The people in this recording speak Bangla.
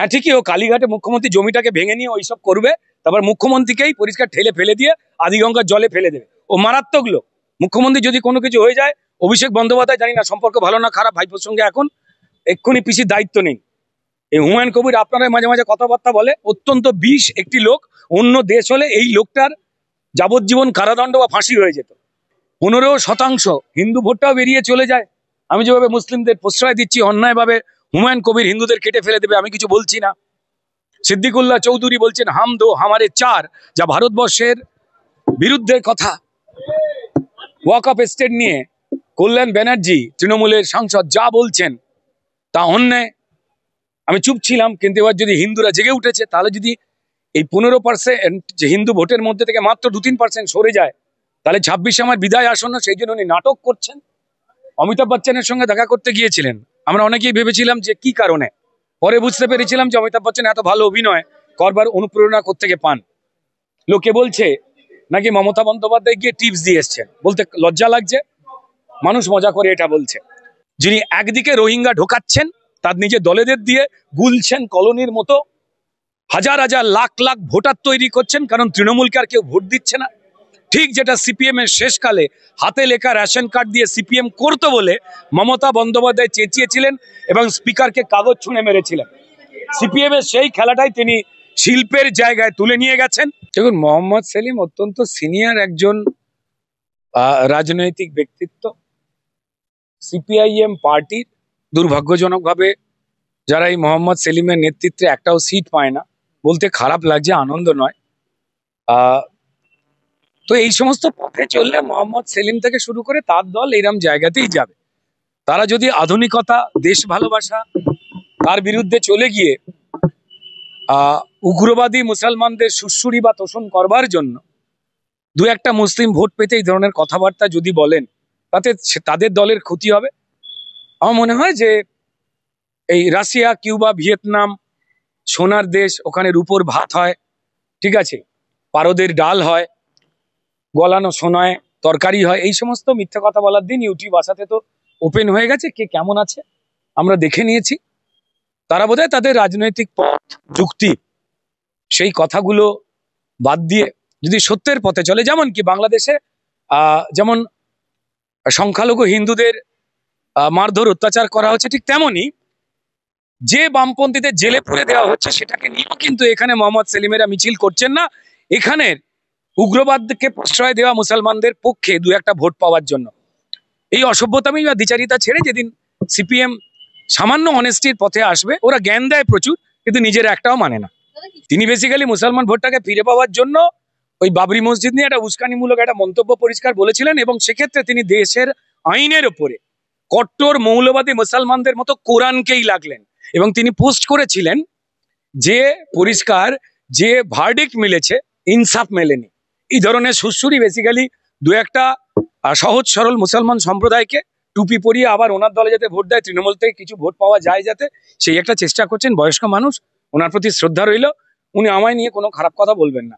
হ্যাঁ ঠিকই, ও কালীঘাটে মুখ্যমন্ত্রী জমিটাকে ভেঙে নিয়ে ওইসব করবে, তারপর মুখ্যমন্ত্রীকেই পরিষ্কার ঠেলে ফেলে দিয়ে আদিগঙ্গার জলে ফেলে দেবে। ও মারাত্মক লোক। মুখ্যমন্ত্রী যদি কোনো কিছু হয়ে যায়, অভিষেক বন্দ্যোপাধ্যায় জানি না সম্পর্ক ভালো না খারাপ ভাইপোর সঙ্গে, এখন এক্ষুনি পিসির দায়িত্ব নেই। এই হুমায়ুন কবির আপনারা মাঝে মাঝে কথাবার্তা বলে, অত্যন্ত বিষ একটি লোক। অন্য দেশ হলে এই লোকটার যাবজ্জীবন কারাদণ্ড বা ফাঁসি হয়ে যেত। 15% হিন্দু ভোটটাও বেরিয়ে চলে যায়। আমি যেভাবে মুসলিমদের প্রশ্রয় দিচ্ছি অন্যায়ভাবে, হুমায়ুন কবির হিন্দুদের কেটে ফেলে দেবে, আমি কিছু বলছি না। সিদ্দিকুল্লাহ চৌধুরী বলছেন হাম দো হামারে চার, যা ভারতবর্ষের বিরুদ্ধে কথা। ওয়াকফ এস্টেট নিয়ে কল্যাণ ব্যানার্জি তৃণমূলের সাংসদ যা বলছেন তা অন্যায়। আমি চুপ ছিলাম, কিন্তু এবার যদি হিন্দুরা জেগে উঠেছে, তাহলে যদি এই 15% যে হিন্দু ভোটের মধ্যে থেকে মাত্র 2-3% সরে যায়, তাহলে 26 আমার বিদায় আসন্ন। সেই জন্য উনি নাটক করছেন। অমিতাভ বচ্চনের সঙ্গে দেখা করতে গিয়েছিলেন, আমরা অনেকেই ভেবেছিলাম যে কি কারণে, পরে বুঝতে পেরেছিলাম যে অমিতাভ বচ্চন এত ভালো অভিনয় করবার অনুপ্রেরণা কোত্থেকে পান। লোকে বলছে নাকি মমতা বন্দ্যোপাধ্যায় গিয়ে টিপস দিয়ে এসছেন, বলতে লজ্জা লাগছে। মানুষ মজা করে এটা বলছে। যিনি একদিকে রোহিঙ্গা ঢোকাচ্ছেন, তার নিজের দলেদের দিয়ে গুলছেন কলোনির মতো, হাজার হাজার লাখ লাখ ভোটার তৈরি করছেন, কারণ তৃণমূলকে আর কেউ ভোট দিচ্ছে না। ঠিক যেটা সিপিএম এর শেষকালে হাতে লেখা রেশন কার্ড দিয়ে সিপিএম করতো বলে মমতা বন্দ্যোপাধ্যায় চেঁচিয়েছিলেন এবং স্পিকারকে কাগজ ছুঁড়ে মেরেছিলেন। সিপিএম এর সেই খেলাটাই তিনি শিল্পের জায়গায় তুলে নিয়ে গেছেন। দেখুন, মোহাম্মদ সেলিম অত্যন্ত সিনিয়র একজন রাজনৈতিক ব্যক্তিত্ব। সিপিআইএম পার্টির দুর্ভাগ্যজনকভাবে যারা এই মোহাম্মদ সেলিমের নেতৃত্বে একটাও সিট পায় না, বলতে খারাপ লাগছে, আনন্দ নয়। তো এই সমস্ত পথে চললে মোহাম্মদ সেলিম থেকে শুরু করে তার দল এইরকম জায়গাতেই যাবে। তারা যদি আধুনিকতা, দেশ ভালোবাসা তার বিরুদ্ধে চলে গিয়ে উগ্রবাদী মুসলমানদের সুশ্রুরি বা তোষণ করবার জন্য দু একটা মুসলিম ভোট পেতে এই ধরনের কথাবার্তা যদি বলেন, তাতে তাদের দলের ক্ষতি হবে। আমার মনে হয় যে এই রাশিয়া, কিউবা, ভিয়েতনাম সোনার দেশ, ওখানে রূপোর ভাত হয়, ঠিক আছে, পারদের ডাল হয়, গলানো সোনায় তরকারি হয়, এই সমস্ত মিথ্যা কথা বলার দিন ইউটিউব আসাতে তো ওপেন হয়ে গেছে। কে কেমন আছে আমরা দেখে নিয়েছি। তারা বোধহয় তাদের রাজনৈতিক পথ, যুক্তি, সেই কথাগুলো বাদ দিয়ে যদি সত্যের পথে চলে, যেমন কি বাংলাদেশে যেমন সংখ্যালঘু হিন্দুদের মারধর অত্যাচার করা হচ্ছে, ঠিক তেমনই যে বামপন্থীদের জেলে পুরে দেওয়া হচ্ছে সেটাকে নিয়েও কিন্তু এখানে মোহাম্মদ সেলিমেরা মিছিল করছেন না। এখানের উগ্রবাদকে প্রশ্রয় দেওয়া মুসলমানদের পক্ষে দু একটা ভোট পাওয়ার জন্য। এই অসভ্যতামি বা দ্বিচারিতা ছেড়ে যেদিন সিপিএম সামান্য অনেস্টির পথে আসবে, ওরা জ্ঞান দেয় প্রচুর, কিন্তু নিজের একটাও মানে না। তিনি বেসিক্যালি মুসলমান ভোটটাকে ফিরে পাওয়ার জন্য ওই বাবরি মসজিদ নিয়ে একটা উস্কানিমূলক একটা মন্তব্য পরিষ্কার বলেছিলেন, এবং সেক্ষেত্রে তিনি দেশের আইনের ওপরে কট্টর মৌলবাদী মুসলমানদের মতো কোরআনকেই লাগলেন। এবং তিনি পোস্ট করেছিলেন যে পরিষ্কার যে ভার্ডিক্ট মিলেছে, ইনসাফ মেলেনি। এই ধরনের সুশ্রুরি বেসিক্যালি দু একটা সহজ সরল মুসলমান সম্প্রদায়কে টুপি পরিয়ে আবার ওনার দলে যাতে ভোট দেয়, তৃণমূল থেকে কিছু ভোট পাওয়া যায় যাতে, সেই একটা চেষ্টা করছেন। বয়স্ক মানুষ, ওনার প্রতি শ্রদ্ধা রইল। উনি আমায় নিয়ে কোনো খারাপ কথা বলবেন না।